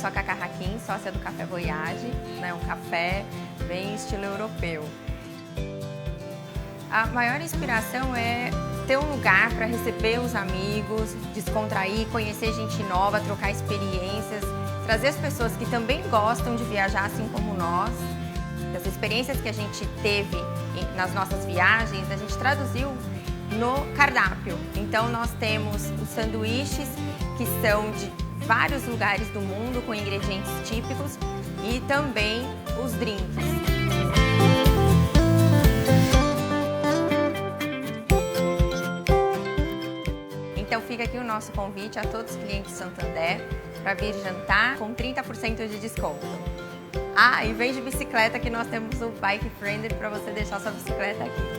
sou a Cacá Hakim, sócia do Café Voyage, né? Um café bem estilo europeu. A maior inspiração é ter um lugar para receber os amigos, descontrair, conhecer gente nova, trocar experiências, trazer as pessoas que também gostam de viajar assim como nós. As experiências que a gente teve nas nossas viagens, a gente traduziu no cardápio. Então nós temos os sanduíches que são de vários lugares do mundo com ingredientes típicos e também os drinks. Então fica aqui o nosso convite a todos os clientes Santander para vir jantar com 30% de desconto. Ah, e vem de bicicleta que nós temos o Bike Friendly para você deixar sua bicicleta aqui.